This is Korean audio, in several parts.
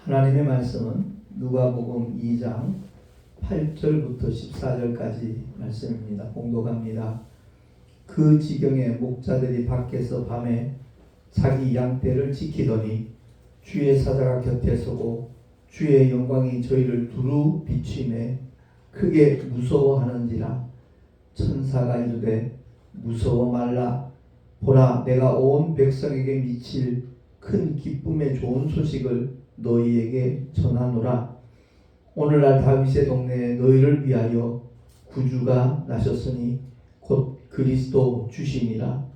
하나님의 말씀은 누가복음 2장 8절부터 14절까지 말씀입니다. 공독합니다. 그 지경에 목자들이 밖에서 밤에 자기 양떼를 지키더니 주의 사자가 곁에 서고 주의 영광이 저희를 두루 비추매 크게 무서워하는지라. 천사가 이르되 무서워 말라. 보라, 내가 온 백성에게 미칠 큰 기쁨의 좋은 소식을 너희에게 전하노라. 오늘날 다윗의 동네에 너희를 위하여 구주가 나셨으니 곧 그리스도 주시니라.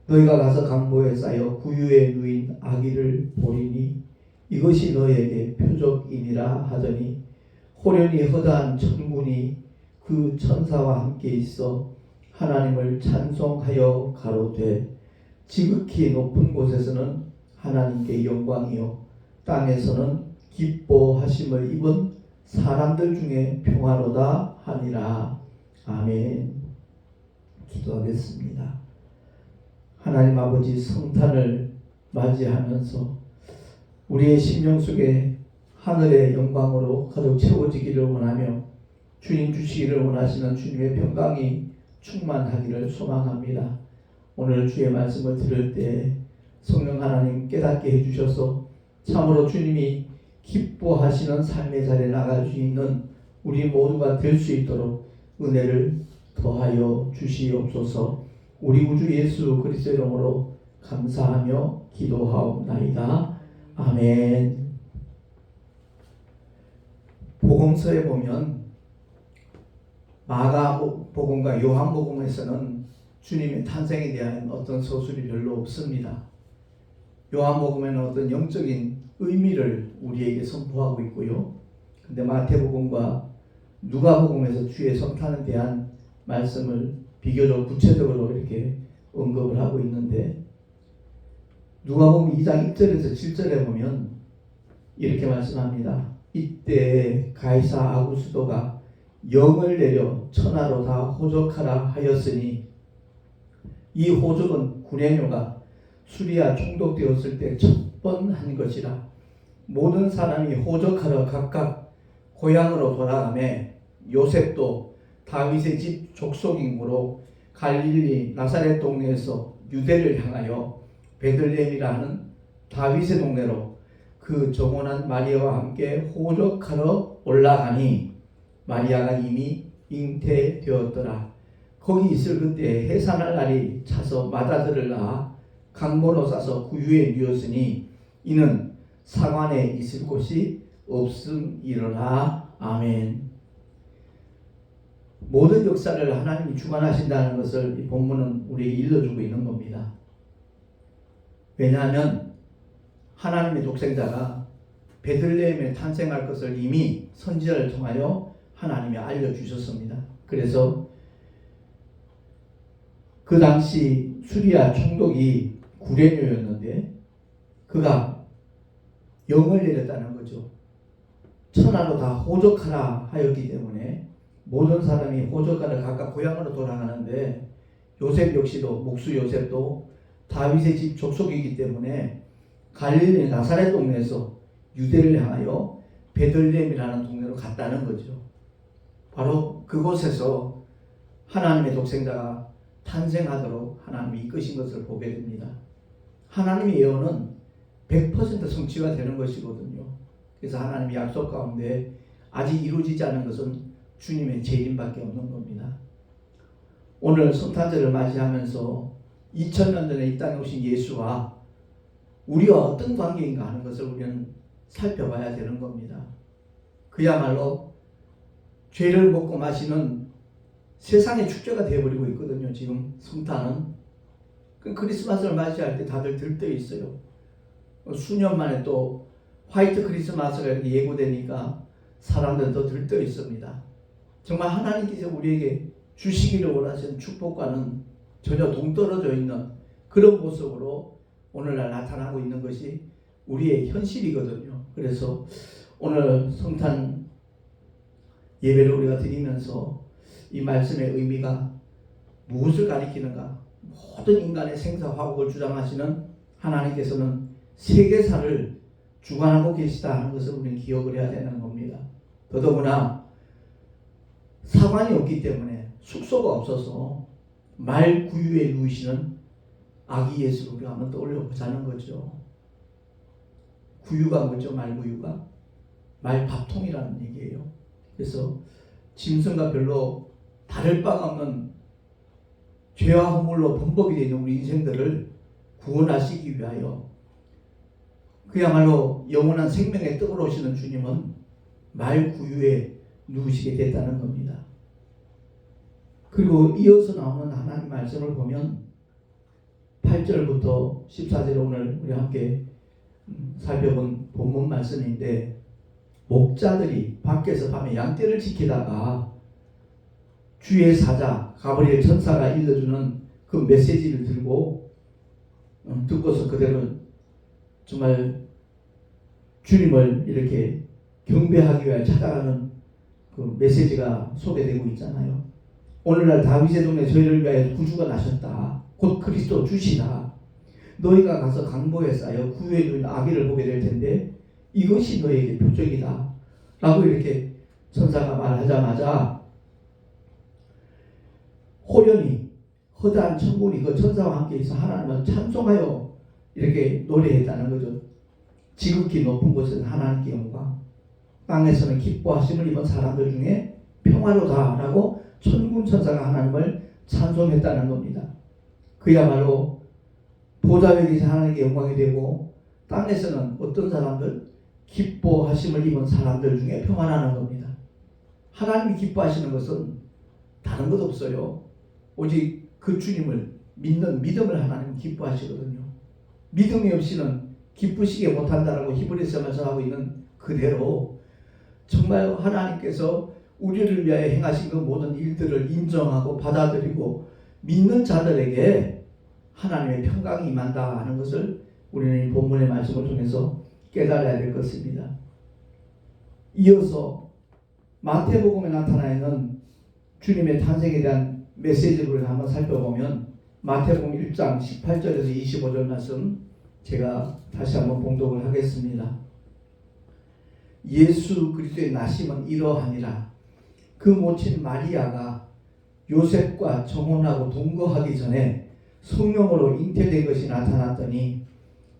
너희가 가서 강보에 쌓여 구유에 누인 아기를 보리니 이것이 너희에게 표적이니라 하더니 호련히 허다한 천군이 그 천사와 함께 있어 하나님을 찬송하여 가로되 지극히 높은 곳에서는 하나님께 영광이요 땅에서는 기뻐하심을 입은 사람들 중에 평화로다 하니라. 아멘. 기도하겠습니다. 하나님 아버지, 성탄을 맞이하면서 우리의 심령 속에 하늘의 영광으로 가득 채워지기를 원하며 주님 주시기를 원하시는 주님의 평강이 충만하기를 소망합니다. 오늘 주의 말씀을 들을 때 성령 하나님 깨닫게 해주셔서 참으로 주님이 기뻐하시는 삶의 자리에 나갈 수 있는 우리 모두가 될 수 있도록 은혜를 더하여 주시옵소서. 우리 구주 예수 그리스도의 이름으로 감사하며 기도하옵나이다. 아멘. 복음서에 보면 마가복음과 요한복음에서는 주님의 탄생에 대한 어떤 서술이 별로 없습니다. 요한복음에는 어떤 영적인 의미를 우리에게 선포하고 있고요. 근데 마태복음과 누가복음에서 주의 성탄에 대한 말씀을 비교적 구체적으로 이렇게 언급을 하고 있는데, 누가복음 2장 1절에서 7절에 보면 이렇게 말씀합니다. 이때 가이사 아구스도가 영을 내려 천하로 다 호적하라 하였으니, 이 호적은 구레뇨가 수리아 총독되었을 때 첫 번 한 것이라. 모든 사람이 호적하러 각각 고향으로 돌아가매 요셉도 다윗의 집 족속이므로 갈릴리 나사렛 동네에서 유대를 향하여 베들레헴이라 하는 다윗의 동네로 그 정혼한 마리아와 함께 호적하러 올라가니 마리아가 이미 잉태되었더라. 거기 있을 그때 해산할 날이 차서 맏아들을 낳아 강모로 싸서 구유에 누웠으니 이는 상관에 있을 곳이 없음이로라. 아멘. 모든 역사를 하나님이 주관하신다는 것을 이 본문은 우리에게 일러주고 있는 겁니다. 왜냐하면 하나님의 독생자가 베들레헴에 탄생할 것을 이미 선지자를 통하여 하나님이 알려주셨습니다. 그래서 그 당시 수리아 총독이 구레뇨였는데 그가 영을 내렸다는 거죠. 천하로 다 호적하라 하였기 때문에 모든 사람이 호적하러 각각 고향으로 돌아가는데, 요셉 역시도, 목수 요셉도 다윗의 집 족속이기 때문에 갈릴리 나사렛 동네에서 유대를 향하여 베들레헴이라는 동네로 갔다는 거죠. 바로 그곳에서 하나님의 독생자가 탄생하도록 하나님이 이끄신 것을 보게 됩니다. 하나님의 예언은 100% 성취가 되는 것이거든요. 그래서 하나님의 약속 가운데 아직 이루어지지 않은 것은 주님의 재림밖에 없는 겁니다. 오늘 성탄절을 맞이하면서 2000년 전에 이 땅에 오신 예수와 우리와 어떤 관계인가 하는 것을 우리는 살펴봐야 되는 겁니다. 그야말로 죄를 먹고 마시는 세상의 축제가 되어버리고 있거든요. 지금 성탄은. 크리스마스를 맞이할 때 다들 들떠 있어요. 수년 만에 또 화이트 크리스마스가 이렇게 예고되니까 사람들은 더 들떠 있습니다. 정말 하나님께서 우리에게 주시기를 원하시는 축복과는 전혀 동떨어져 있는 그런 모습으로 오늘날 나타나고 있는 것이 우리의 현실이거든요. 그래서 오늘 성탄 예배를 우리가 드리면서 이 말씀의 의미가 무엇을 가리키는가? 모든 인간의 생사 화복을 주장하시는 하나님께서는 세계사를 주관하고 계시다 하는 것을 우리는 기억을 해야 되는 겁니다. 더더구나 사관이 없기 때문에 숙소가 없어서 말 구유에 누이시는 아기 예수를 우리가 한번 떠올려 보자는 거죠. 구유가 뭐죠? 말 구유가 말 밥통이라는 얘기예요. 그래서 짐승과 별로 다를 바가 없는 죄와 허물로 범벅이 되어 있는 우리 인생들을 구원하시기 위하여 그야말로 영원한 생명의 떡으로 오시는 주님은 말 구유에 누우시게 됐다는 겁니다. 그리고 이어서 나오는 하나님 말씀을 보면 8절부터 14절 오늘 우리 함께 살펴본 본문 말씀인데, 목자들이 밖에서 밤에 양떼를 지키다가 주의 사자 가브리엘 천사가 일러주는 그 메시지를 들고 듣고서 그대로 정말 주님을 이렇게 경배하기 위해 찾아가는 그 메시지가 소개되고 있잖아요. 오늘날 다윗의 동네 저희를 위하여 구주가 나셨다. 곧 그리스도 주시다. 너희가 가서 강보에 쌓여 구유에 누인 아기를 보게 될 텐데 이것이 너희에게 표적이다 라고 이렇게 천사가 말하자마자 호련히 허다한 천군이 그 천사와 함께 있어 하나님을 찬송하여 이렇게 노래했다는 거죠. 지극히 높은 곳에는 하나님께 영광, 땅에서는 기뻐하심을 입은 사람들 중에 평화로다라고 천군 천사가 하나님을 찬송했다는 겁니다. 그야말로 보좌 위에 계신 하나님께 영광이 되고 땅에서는 어떤 사람들? 기뻐하심을 입은 사람들 중에 평안하는 겁니다. 하나님이 기뻐하시는 것은 다른 것 없어요. 오직 그 주님을 믿는 믿음을 하나님은 기뻐하시거든요. 믿음이 없이는 기쁘시게 못한다라고 히브리서 말씀하고 있는 그대로 정말 하나님께서 우리를 위하여 행하신 그 모든 일들을 인정하고 받아들이고 믿는 자들에게 하나님의 평강이 임한다 하는 것을 우리는 이 본문의 말씀을 통해서 깨달아야 될 것입니다. 이어서 마태복음에 나타나 있는 주님의 탄생에 대한 메시지를 한번 살펴보면 마태복음 1장 18절에서 25절 말씀 제가 다시 한번 봉독을 하겠습니다. 예수 그리스도의 나심은 이러하니라. 그 모친 마리아가 요셉과 정혼하고 동거하기 전에 성령으로 잉태된 것이 나타났더니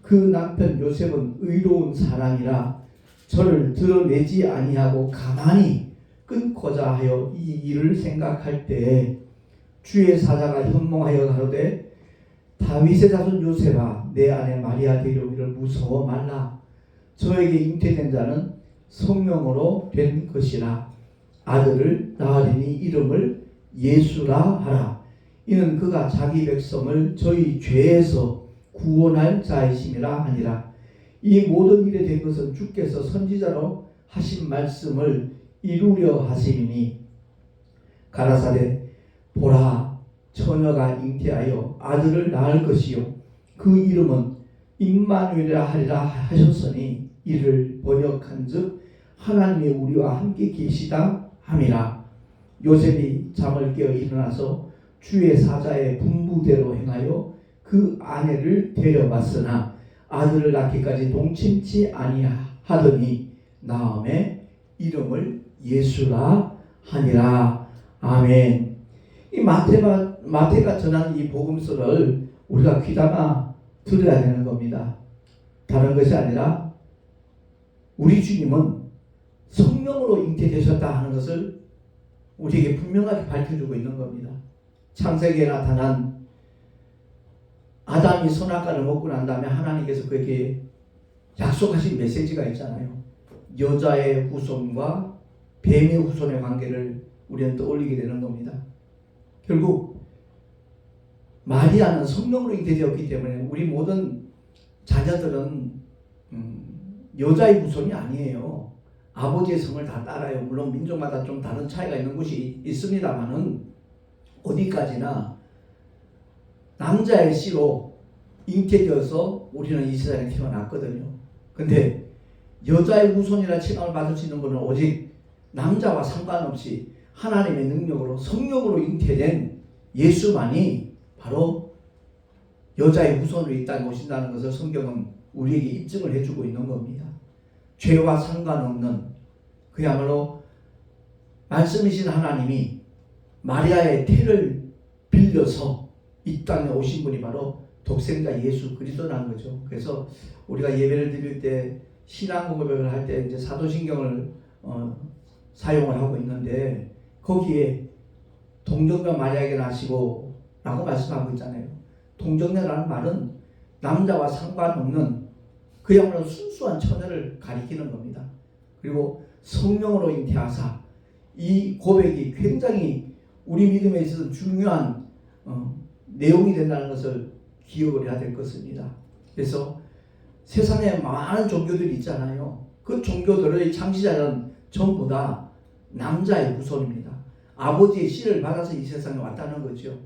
그 남편 요셉은 의로운 사람이라 저를 드러내지 아니하고 가만히 끊고자 하여 이 일을 생각할 때에 주의 사자가 현몽하여 가로되 다윗의 자손 요셉아 내 아내 마리아 데려오기를 무서워 말라. 저에게 잉태된 자는 성령으로 된 것이라. 아들을 낳으리니 이름을 예수라 하라. 이는 그가 자기 백성을 저희 죄에서 구원할 자이심이라 하니라. 이 모든 일에 된 것은 주께서 선지자로 하신 말씀을 이루려 하심이니 가라사대 보라 처녀가 잉태하여 아들을 낳을 것이요 그 이름은 임마누엘이라 하리라 하셨으니 이를 번역한즉 하나님이 우리와 함께 계시다 함이라. 요셉이 잠을 깨어 일어나서 주의 사자의 분부대로 행하여 그 아내를 데려갔으나 아들을 낳기까지 동침치 아니하더니 나음에 이름을 예수라 하니라. 아멘. 이 마태가 전하는 이 복음서를 우리가 귀담아 들어야 되는 겁니다. 다른 것이 아니라 우리 주님은 성령으로 잉태되셨다 하는 것을 우리에게 분명하게 밝혀주고 있는 겁니다. 창세기에 나타난 아담이 선악과를 먹고 난 다음에 하나님께서 그에게 약속하신 메시지가 있잖아요. 여자의 후손과 뱀의 후손의 관계를 우리는 떠올리게 되는 겁니다. 결국 마리아는 성령으로 잉태되었기 때문에 우리 모든 자녀들은 여자의 후손이 아니에요. 아버지의 성을 다 따라요. 물론 민족마다 좀 다른 차이가 있는 곳이 있습니다만은 어디까지나 남자의 씨로 잉태되어서 우리는 이 세상에 태어났거든요. 근데 여자의 후손이라 칭함을 받을 수 있는 것은 오직 남자와 상관없이 하나님의 능력으로 성령으로 잉태된 예수만이 바로 여자의 후손으로 이 땅에 오신다는 것을 성경은 우리에게 입증을 해주고 있는 겁니다. 죄와 상관없는 그야말로 말씀이신 하나님이 마리아의 태를 빌려서 이 땅에 오신 분이 바로 독생자 예수 그리스도라는 거죠. 그래서 우리가 예배를 드릴 때 신앙 고백을 할 때 이제 사도신경을 사용을 하고 있는데 거기에 동정녀 마리아에게 나시고 라고 말씀하고 있잖아요. 동정녀라는 말은 남자와 상관없는 그야말로 순수한 처녀를 가리키는 겁니다. 그리고 성령으로 잉태하사 이 고백이 굉장히 우리 믿음에 있어서 중요한 내용이 된다는 것을 기억을 해야 될 것입니다. 그래서 세상에 많은 종교들이 있잖아요. 그 종교들의 창시자는 전부 다 남자의 후손입니다. 아버지의 씨를 받아서 이 세상에 왔다는 거죠.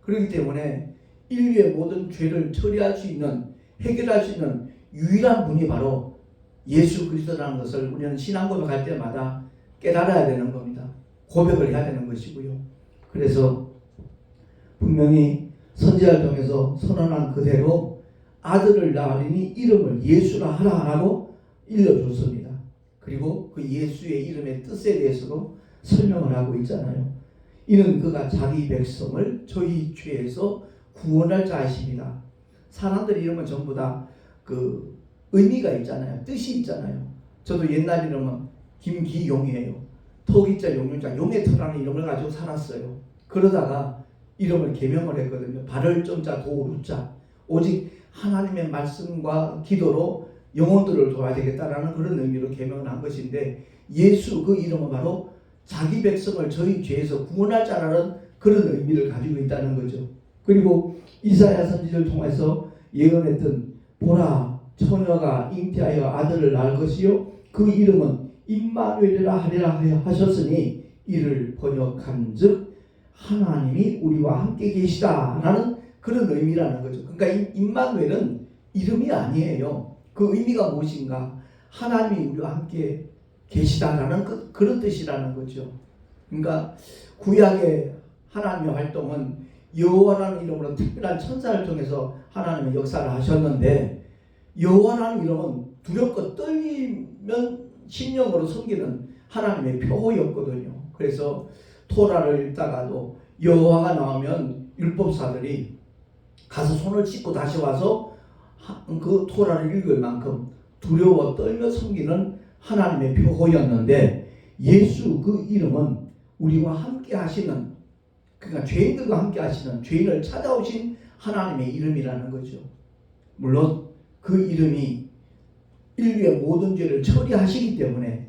그렇기 때문에 인류의 모든 죄를 처리할 수 있는, 해결할 수 있는 유일한 분이 바로 예수 그리스도라는 것을 우리는 신앙 고백할 때마다 깨달아야 되는 겁니다. 고백을 해야 되는 것이고요. 그래서 분명히 선지자를 통해서 선언한 그대로 아들을 낳으리니 이름을 예수라 하라고 일러줬습니다. 그리고 그 예수의 이름의 뜻에 대해서도 설명을 하고 있잖아요. 이는 그가 자기 백성을 저희 죄에서 구원할 자이십니다. 사람들 이름은 전부 다 그 의미가 있잖아요. 뜻이 있잖아요. 저도 옛날 이름은 김기용이에요. 토기자 용용자 용의 터라는 이름을 가지고 살았어요. 그러다가 이름을 개명을 했거든요. 발을 점자 도루자. 오직 하나님의 말씀과 기도로 영혼들을 도와야 되겠다라는 그런 의미로 개명을 한 것인데 예수 그 이름은 바로 자기 백성을 저희 죄에서 구원할 자라는 그런 의미를 가지고 있다는 거죠. 그리고 이사야 선지자를 통해서 예언했던 보라 처녀가 잉태하여 아들을 낳을 것이요 그 이름은 임마누엘이라 하리라 하셨으니 이를 번역한즉 하나님이 우리와 함께 계시다라는 그런 의미라는 거죠. 그러니까 임마누엘은 이름이 아니에요. 그 의미가 무엇인가? 하나님이 우리와 함께 계시다라는 그런 뜻이라는 거죠. 그러니까 구약의 하나님의 활동은 여호와라는 이름으로 특별한 천사를 통해서 하나님의 역사를 하셨는데 여호와라는 이름은 두렵고 떨리면 심령으로 섬기는 하나님의 표호였거든요. 그래서 토라를 읽다가도 여호와가 나오면 율법사들이 가서 손을 씻고 다시 와서 그 토라를 읽을 만큼 두려워 떨며 섬기는 하나님의 표호였는데 예수 그 이름은 우리와 함께 하시는 그러니까 죄인들과 함께 하시는 죄인을 찾아오신 하나님의 이름이라는 거죠. 물론 그 이름이 인류의 모든 죄를 처리하시기 때문에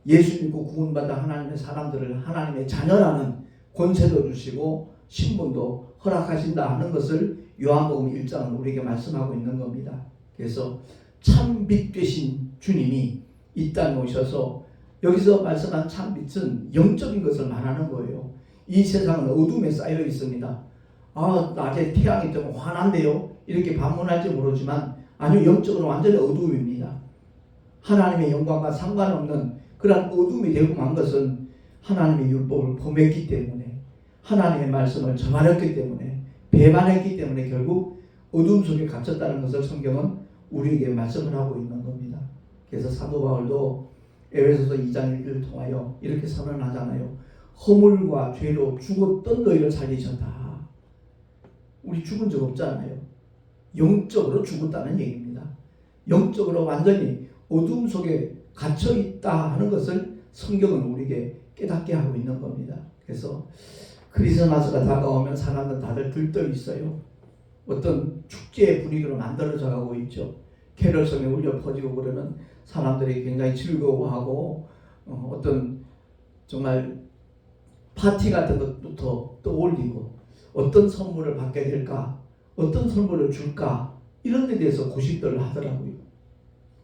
예수 믿고 구원받은 하나님의 사람들을 하나님의 자녀라는 권세도 주시고 신분도 허락하신다 하는 것을 요한복음 1장은 우리에게 말씀하고 있는 겁니다. 그래서 참빛 되신 주님이 이 땅에 오셔서 여기서 말씀한 참빛은 영적인 것을 말하는 거예요. 이 세상은 어둠에 쌓여 있습니다. 낮에 태양이 뜨면 환한데요. 이렇게 반문할지 모르지만 아니요, 영적으로 완전히 어둠입니다. 하나님의 영광과 상관없는 그런 어둠이 되고 만 것은 하나님의 율법을 범했기 때문에 하나님의 말씀을 저버렸기 때문에 배반했기 때문에 결국 어둠 속에 갇혔다는 것을 성경은 우리에게 말씀을 하고 있는 겁니다. 그래서 사도 바울도 에베소서 2장 1절을 통하여 이렇게 선언하잖아요. 허물과 죄로 죽었던 너희를 살리셨다. 우리 죽은 적 없잖아요. 영적으로 죽었다는 얘기입니다. 영적으로 완전히 어둠 속에 갇혀 있다 하는 것을 성경은 우리에게 깨닫게 하고 있는 겁니다. 그래서 크리스마스가 다가오면 사람들 다들 들떠 있어요. 어떤 축제의 분위기로 만들어져 가고 있죠. 캐럴송이 울려 퍼지고 그러면 사람들이 굉장히 즐거워하고 어떤 정말 파티 같은 것부터 떠올리고 어떤 선물을 받게 될까, 어떤 선물을 줄까 이런 데 대해서 고심들을 하더라고요.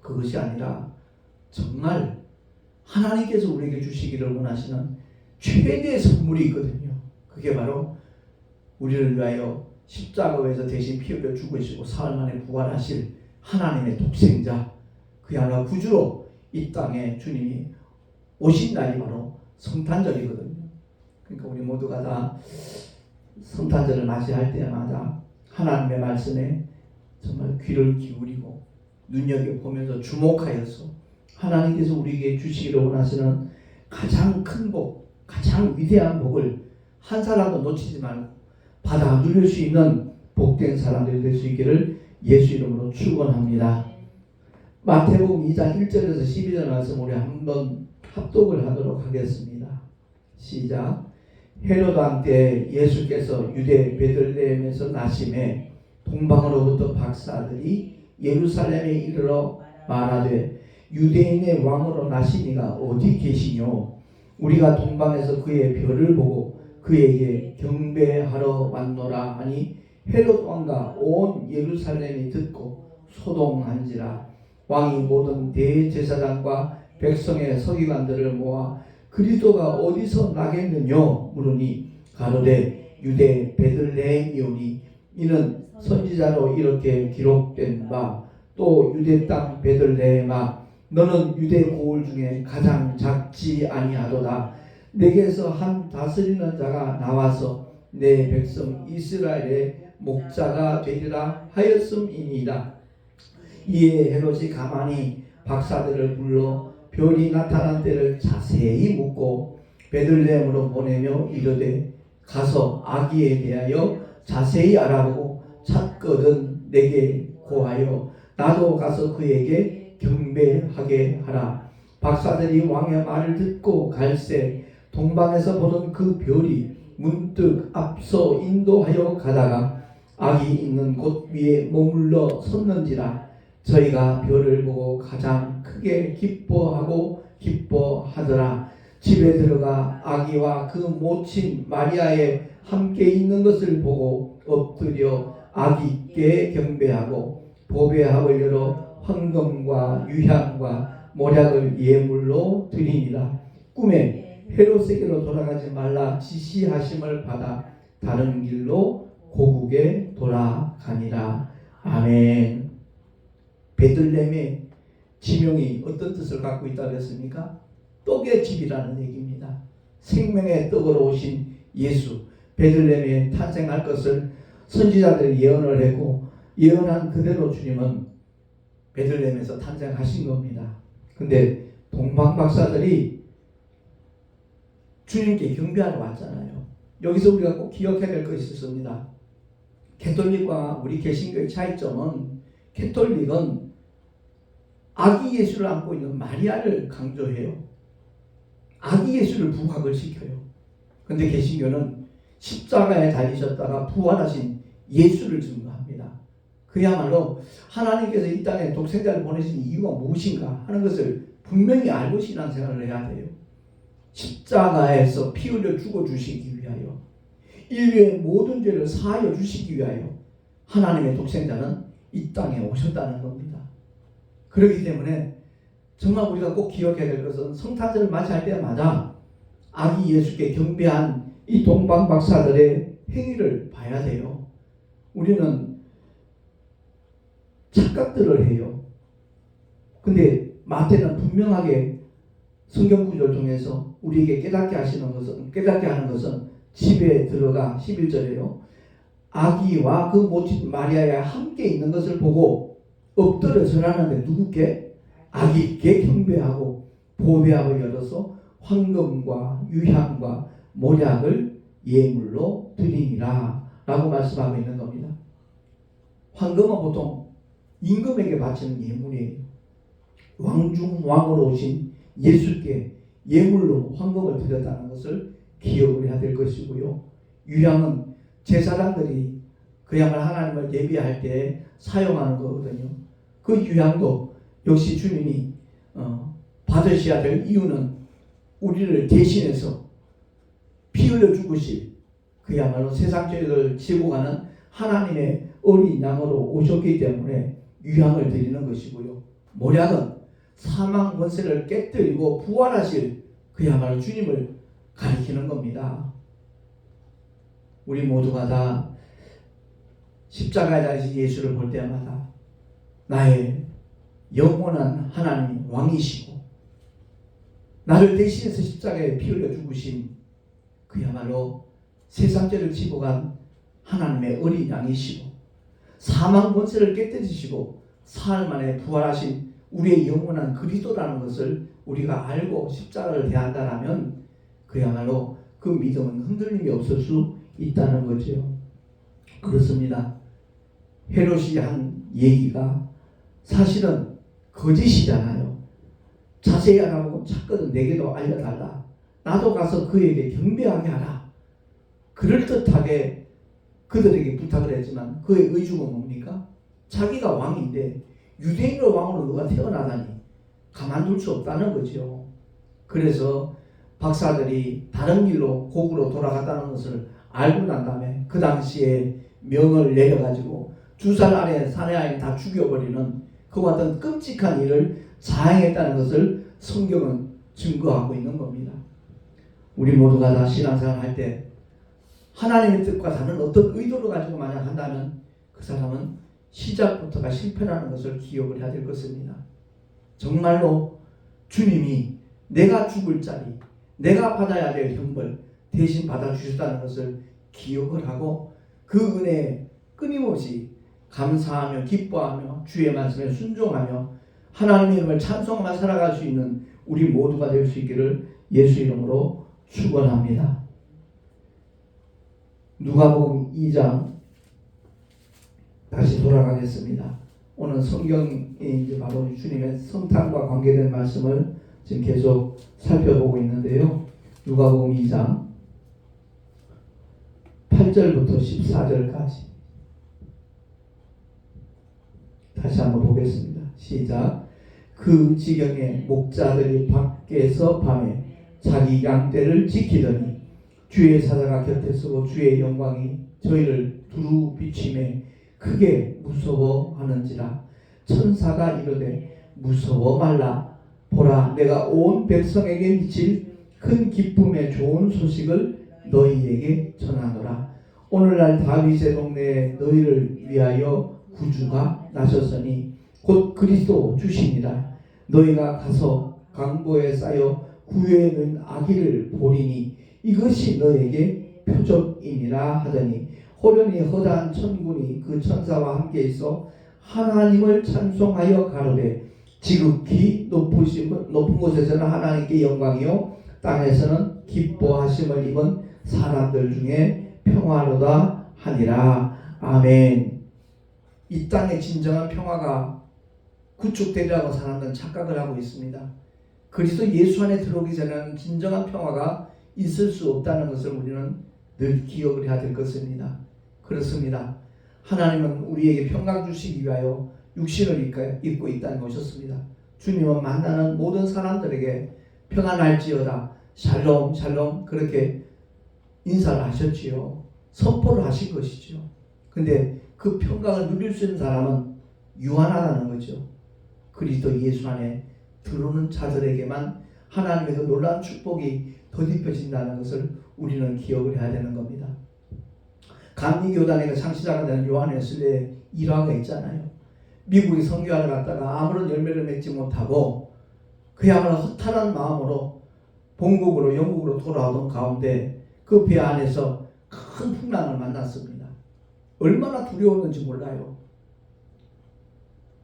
그것이 아니라 정말 하나님께서 우리에게 주시기를 원하시는 최대의 선물이 있거든요. 그게 바로 우리를 위하여 십자가에서 대신 피 흘려 죽으시고 사흘 만에 부활하실 하나님의 독생자 그야말로 구주로 이 땅에 주님이 오신 날이 바로 성탄절이거든요. 그러니까 우리 모두가 다 성탄절을 맞이할 때마다 하나님의 말씀에 정말 귀를 기울이고 눈여겨보면서 주목하여서 하나님께서 우리에게 주시기를 원하시는 가장 큰 복, 가장 위대한 복을 한 사람도 놓치지 말고 받아 누릴 수 있는 복된 사람들이 될 수 있기를 예수 이름으로 축원합니다. 마태복음 2장 1절에서 12절 말씀 우리 한번 합독을 하도록 하겠습니다. 시작. 헤로드 왕 때 예수께서 유대 베들레헴에서 나심에 동방으로부터 박사들이 예루살렘에 이르러 말하되 유대인의 왕으로 나시니가 어디 계시뇨? 우리가 동방에서 그의 별을 보고 그에게 경배하러 왔노라 하니 헤롯 왕과 온 예루살렘이 듣고 소동한지라. 왕이 모든 대제사장과 백성의 서기관들을 모아 그리스도가 어디서 나겠느냐 물으니 가로되 유대 베들레헴이오니 이는 선지자로 이렇게 기록된 바 또 유대 땅 베들레헴아 너는 유대 고을 중에 가장 작지 아니하도다. 내게서 한 다스리는 자가 나와서 내 백성 이스라엘의 목자가 되리라 하였음이니이다. 이에 헤롯이 가만히 박사들을 불러 별이 나타난 때를 자세히 묻고 베들레헴으로 보내며 이르되 가서 아기에 대하여 자세히 알아보고 찾거든 내게 고하여 나도 가서 그에게 경배하게 하라. 박사들이 왕의 말을 듣고 갈새 동방에서 보던 그 별이 문득 앞서 인도하여 가다가 아기 있는 곳 위에 머물러 섰는지라. 저희가 별을 보고 가장 크게 기뻐하더라. 집에 들어가 아기와 그 모친 마리아에 함께 있는 것을 보고 엎드려 아기께 경배하고 보배합을 열어 황금과 유향과 모략을 예물로 드리니라. 꿈에 헤롯에게로 돌아가지 말라 지시하심을 받아 다른 길로 고국에 돌아가니라. 아멘. 베들레헴의 지명이 어떤 뜻을 갖고 있다고 했습니까? 떡의 집이라는 얘기입니다. 생명의 떡으로 오신 예수 베들레헴에 탄생할 것을 선지자들이 예언을 했고 예언한 그대로 주님은 베들레헴에서 탄생하신 겁니다. 근데 동방 박사들이 주님께 경배하러 왔잖아요. 여기서 우리가 꼭 기억해야 될 것이 있습니다. 캐톨릭과 우리 개신교의 차이점은 캐톨릭은 아기 예수를 안고 있는 마리아를 강조해요. 아기 예수를 부각을 시켜요. 근데 개신교는 십자가에 달리셨다가 부활하신 예수를 증거합니다. 그야말로 하나님께서 이 땅에 독생자를 보내신 이유가 무엇인가 하는 것을 분명히 알고 신앙생활을 해야 돼요. 십자가에서 피 흘려 죽어주시기 위하여 인류의 모든 죄를 사하여 주시기 위하여 하나님의 독생자는 이 땅에 오셨다는 겁니다. 그렇기 때문에 정말 우리가 꼭 기억해야 될 것은 성탄절을 맞이할 때마다 아기 예수께 경배한 이 동방 박사들의 행위를 봐야 돼요. 우리는 착각들을 해요. 근데 마태는 분명하게 성경 구절을 통해서 우리에게 깨닫게 하는 것은 집에 들어가 11절에요. 아기와 그 모친 마리아와 함께 있는 것을 보고 엎드려 절하는데 누구께? 아기께 경배하고 보배합을 열어서 황금과 유향과 모략을 예물로 드리니라 라고 말씀하고 있는 겁니다. 황금은 보통 임금에게 바치는 예물이에요. 왕중왕으로 오신 예수께 예물로 황금을 드렸다는 것을 기억을 해야 될 것이고요. 유향은 제사장들이 그야말로 하나님을 예비할 때 사용하는 거거든요. 그 유향도 역시 주님이 받으셔야 될 이유는 우리를 대신해서 피 흘려 죽으실 그야말로 세상 죄를 지고 가는 하나님의 어린 양으로 오셨기 때문에 유향을 드리는 것이고요. 모략은 사망 권세를 깨뜨리고 부활하실 그야말로 주님을 가리키는 겁니다. 우리 모두가 다 십자가에 달리신 예수를 볼 때마다 나의 영원한 하나님 왕이시고 나를 대신해서 십자가에 피 흘려 죽으신 그야말로 세상죄를 지고 간 하나님의 어린 양이시고 사망 권세를 깨뜨리시고 사흘 만에 부활하신 우리의 영원한 그리스도라는 것을 우리가 알고 십자가를 대한다라면 그야말로 그 믿음은 흔들림이 없을 수 있다는 거죠. 그렇습니다. 헤롯이 한 얘기가 사실은 거짓이잖아요. 자세히 알아보고 찾거든 내게도 알려달라. 나도 가서 그에게 경배하게 하라. 그럴듯하게 그들에게 부탁을 했지만 그의 의주가 뭡니까? 자기가 왕인데 유대인의 왕으로 누가 태어나다니 가만둘 수 없다는 거죠. 그래서 박사들이 다른 길로 고구로 돌아갔다는 것을 알고 난 다음에 그 당시에 명을 내려가지고 2살 안에 사내 아이를 다 죽여버리는 그와 같은 끔찍한 일을 자행했다는 것을 성경은 증거하고 있는 겁니다. 우리 모두가 다 신앙생활 할 때 하나님의 뜻과 다른 어떤 의도를 가지고 만약 한다면 그 사람은 시작부터가 실패라는 것을 기억을 해야 될 것입니다. 정말로 주님이 내가 죽을 자리, 내가 받아야 될 형벌 대신 받아주셨다는 것을 기억을 하고 그 은혜에 끊임없이 감사하며 기뻐하며 주의 말씀에 순종하며 하나님의 이름을 찬송하며 살아갈 수 있는 우리 모두가 될 수 있기를 예수 이름으로 축원합니다. 누가복음 2장 다시 돌아가겠습니다. 오늘 성경에 이제 바로 주님의 성탄과 관계된 말씀을 지금 계속 살펴보고 있는데요. 누가복음 2장 8절부터 14절까지 다시 한번 보겠습니다. 시작. 그 지경에 목자들이 밖에서 밤에 자기 양떼를 지키더니 주의 사자가 곁에 서고 주의 영광이 저희를 두루 비추매 크게 무서워하는지라. 천사가 이르되 무서워 말라. 보라, 내가 온 백성에게 미칠 큰 기쁨의 좋은 소식을 너희에게 전하노라. 오늘날 다윗의 동네에 너희를 위하여 구주가 나셨으니 곧 그리스도 주시니라. 너희가 가서 강보에 쌓여 구유에 넣은 아기를 보리니 이것이 너에게 표적이니라 하더니 호련히 허다한 천군이 그 천사와 함께 있어 하나님을 찬송하여 가로되 지극히 높은 곳에서는 하나님께 영광이요 땅에서는 기뻐하심을 입은 사람들 중에 평화로다 하니라. 아멘. 이 땅의 진정한 평화가 구축되리라고 사람들은 착각을 하고 있습니다. 그리스도 예수 안에 들어오기 전에는 진정한 평화가 있을 수 없다는 것을 우리는 늘 기억을 해야 될 것입니다. 그렇습니다. 하나님은 우리에게 평강 주시기 위하여 육신을 입고 이 땅에 오셨습니다. 주님은 만나는 모든 사람들에게 평안할지어다 샬롬 샬롬 그렇게 인사를 하셨지요. 선포를 하신 것이죠. 근데 그 평강을 누릴 수 있는 사람은 유한하다는 거죠. 그리스도 예수 안에 들어오는 자들에게만 하나님의 그 놀라운 축복이 덧입혀진다는 것을 우리는 기억을 해야 되는 겁니다. 감리교단의 창시자가 되는 요한 웨슬리의 일화가 있잖아요. 미국에 선교하러 갔다가 아무런 열매를 맺지 못하고 그야말로 허탈한 마음으로 본국으로 영국으로 돌아오던 가운데 그 배 안에서 큰 풍랑을 만났습니다. 얼마나 두려웠는지 몰라요.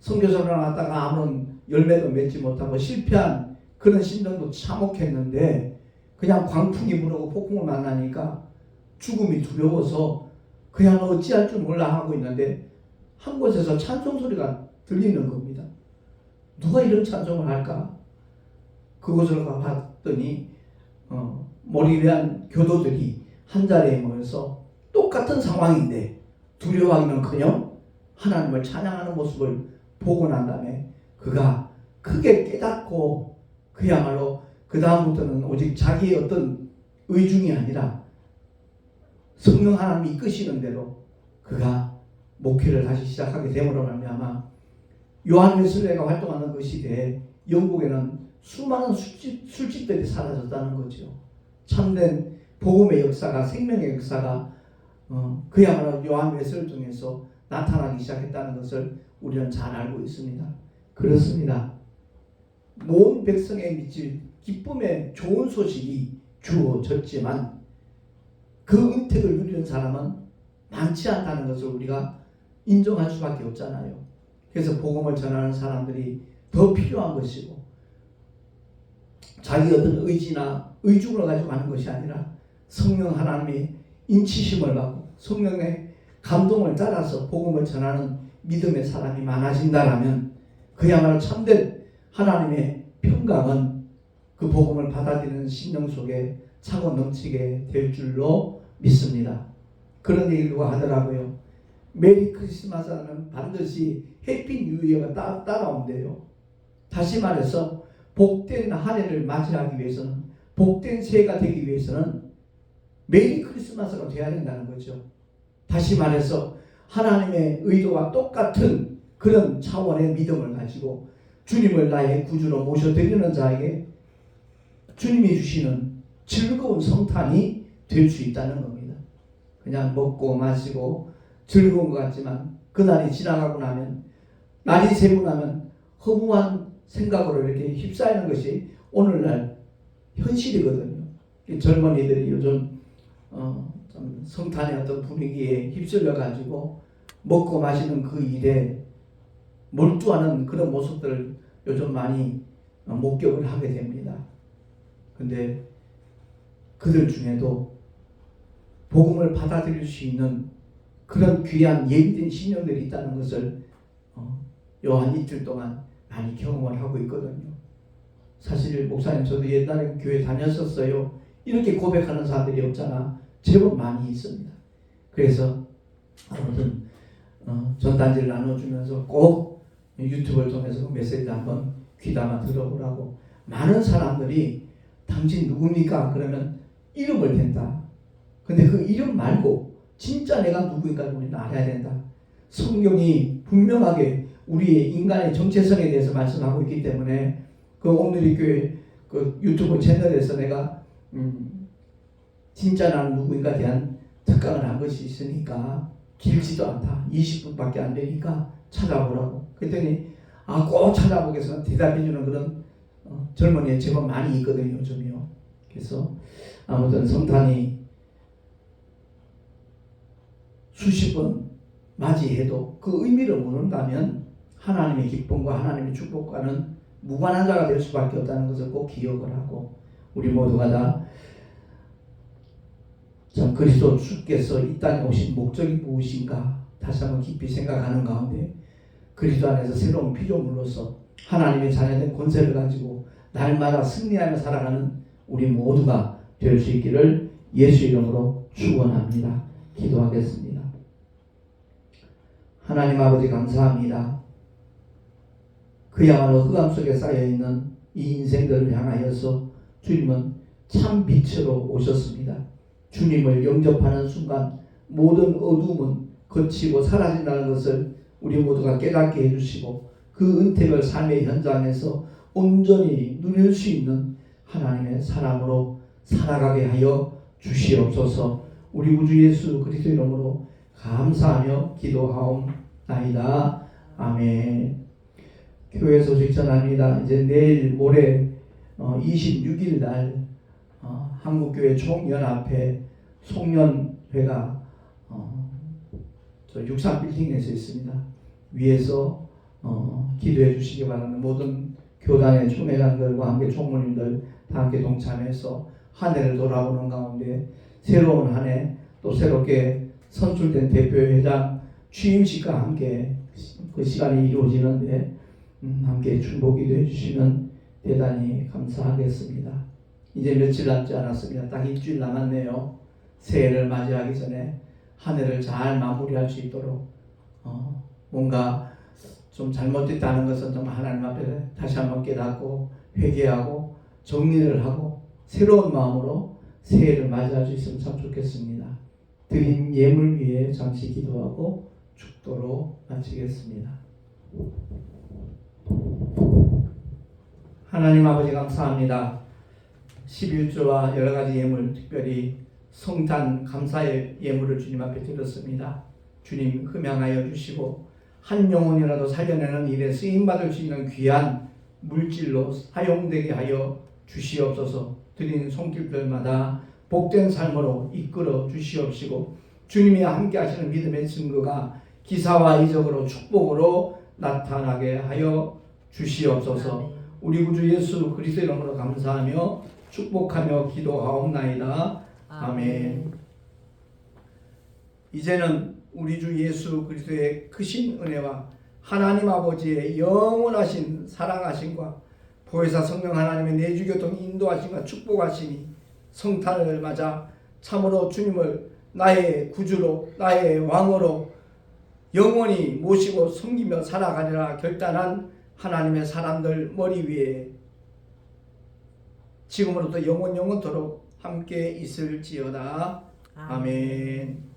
선교사를 갔다가 아무런 열매도 맺지 못하고 실패한 그런 심정도 참혹했는데 그냥 광풍이 불어오고 폭풍을 만나니까 죽음이 두려워서 그냥 어찌할 줄 몰라 하고 있는데 한 곳에서 찬송 소리가 들리는 겁니다. 누가 이런 찬송을 할까? 그곳을 가봤더니 모리베안 교도들이 한자리에 모여서 똑같은 상황인데 두려워하기는커녕 하나님을 찬양하는 모습을 보고 난 다음에 그가 크게 깨닫고 그야말로 그 다음부터는 오직 자기의 어떤 의중이 아니라 성령 하나님이 이끄시는 대로 그가 목회를 다시 시작하게 됨으로 말미암아 요한 웨슬레가 활동하는 그 시대에 영국에는 수많은 술집들이 사라졌다는 거죠. 참된 복음의 역사가 생명의 역사가 그야말로 요한 웨슬레 중에서 나타나기 시작했다는 것을 우리는 잘 알고 있습니다. 그렇습니다. 모든 백성에 미칠 기쁨의 좋은 소식이 주어졌지만 그 은택을 누리는 사람은 많지 않다는 것을 우리가 인정할 수밖에 없잖아요. 그래서 복음을 전하는 사람들이 더 필요한 것이고 자기 어떤 의지나 의중을 가지고 하는 것이 아니라 성령 하나님의 인치심을 받고 성령의 감동을 따라서 복음을 전하는 믿음의 사람이 많아진다라면 그야말로 참된 하나님의 평강은 그 복음을 받아들이는 심령 속에 차고 넘치게 될 줄로 믿습니다. 그런 얘기를 누가 하더라고요. 메리 크리스마스 하면 반드시 해피 뉴 이어가 따라온대요. 다시 말해서 복된 한 해를 맞이하기 위해서는, 복된 새해가 되기 위해서는 메리 크리스마스가 되어야 된다는 거죠. 다시 말해서 하나님의 의도와 똑같은 그런 차원의 믿음을 가지고 주님을 나의 구주로 모셔드리는 자에게 주님이 주시는 즐거운 성탄이 될 수 있다는 겁니다. 그냥 먹고 마시고 즐거운 것 같지만 그날이 지나가고 나면, 날이 새고 나면 허무한 생각으로 이렇게 휩싸이는 것이 오늘날 현실이거든요. 젊은이들이 요즘 좀 성탄의 어떤 분위기에 휩쓸려 가지고 먹고 마시는 그 일에 몰두하는 그런 모습들을 요즘 많이 목격을 하게 됩니다. 근데 그들 중에도 복음을 받아들일 수 있는 그런 귀한 예비된 신령들이 있다는 것을 요 한 이틀 동안 많이 경험을 하고 있거든요. 사실 목사님 저도 옛날에 교회 다녔었어요. 이렇게 고백하는 사람들이 없잖아. 제법 많이 있습니다. 그래서 아무튼 전단지를 나눠주면서 꼭 유튜브를 통해서 메시지를 한번 귀담아 들어보라고. 많은 사람들이 당신 누굽니까? 그러면 이름을 댄다. 근데 그 이름 말고 진짜 내가 누구인가 우리는 알아야 된다. 성경이 분명하게 우리의 인간의 정체성에 대해서 말씀하고 있기 때문에 그 오늘의 교회 그 유튜브 채널에서 내가 진짜 나는 누구인가에 대한 특강을 한 것이 있으니까 길지도 않다. 20분밖에 안 되니까 찾아보라고. 그랬더니 꼭 찾아보겠습니다. 대답해주는 그런 젊은이에 제법 많이 있거든요. 요즘이요. 그래서 아무튼 성탄이 수십 번 맞이해도 그 의미를 모른다면 하나님의 기쁨과 하나님의 축복과는 무관한 자가 될 수밖에 없다는 것을 꼭 기억을 하고, 우리 모두가 다 참 그리스도 주께서 이 땅에 오신 목적이 무엇인가 다시 한번 깊이 생각하는 가운데 그리스도 안에서 새로운 피조물로서 하나님의 자녀된 권세를 가지고 날마다 승리하며 살아가는 우리 모두가 될 수 있기를 예수 이름으로 축원합니다. 기도하겠습니다. 하나님 아버지 감사합니다. 그야말로 흑암 속에 쌓여있는 이 인생들을 향하여서 주님은 참 빛으로 오셨습니다. 주님을 영접하는 순간 모든 어둠은 거치고 사라진다는 것을 우리 모두가 깨닫게 해주시고 그 은택을 삶의 현장에서 온전히 누릴 수 있는 하나님의 사람으로 살아가게 하여 주시옵소서. 우리 구주 예수 그리스도 이름으로 감사하며 기도하옵나이다. 아멘. 교회 소식 전합니다. 이제 내일 모레 26일 날 한국교회 총연합회 송년회가 저 63빌딩에서 있습니다. 위에서 기도해 주시기 바랍니다. 모든 교단의 총회장들과 함께 총무님들 다 함께 동참해서 한 해를 돌아보는 가운데 새로운 한 해 또 새롭게 선출된 대표회장 취임식과 함께 그 시간이 이루어지는데 함께 축복기도 해주시면 대단히 감사하겠습니다. 이제 며칠 남지 않았습니다. 딱 일주일 남았네요. 새해를 맞이하기 전에 한 해를 잘 마무리할 수 있도록 뭔가 좀 잘못됐다는 것은 정말 하나님 앞에 다시 한번 깨닫고 회개하고 정리를 하고 새로운 마음으로 새해를 맞이할 수 있으면 참 좋겠습니다. 드린 예물 위에 잠시 기도하고 축도로 마치겠습니다. 하나님 아버지 감사합니다. 11조와 여러 가지 예물, 특별히 성탄 감사의 예물을 주님 앞에 드렸습니다. 주님 흠양하여 주시고 한 영혼이라도 살려내는 일에 쓰임받을 수 있는 귀한 물질로 사용되게 하여 주시옵소서. 드린 손길들마다 복된 삶으로 이끌어 주시옵시고 주님이 함께 하시는 믿음의 증거가 기사와 이적으로 축복으로 나타나게 하여 주시옵소서. 아멘. 우리 구주 예수 그리스도의 이름으로 감사하며 축복하며 기도하옵나이다. 아멘. 이제는 우리 주 예수 그리스도의 크신 은혜와 하나님 아버지의 영원하신 사랑하심과 보혜사 성령 하나님의 내주교통 인도하심과 축복하심이 성탄을 맞아 참으로 주님을 나의 구주로 나의 왕으로 영원히 모시고 섬기며 살아가리라 결단한 하나님의 사람들 머리 위에 지금으로부터 영원토록 함께 있을지어다. 아멘.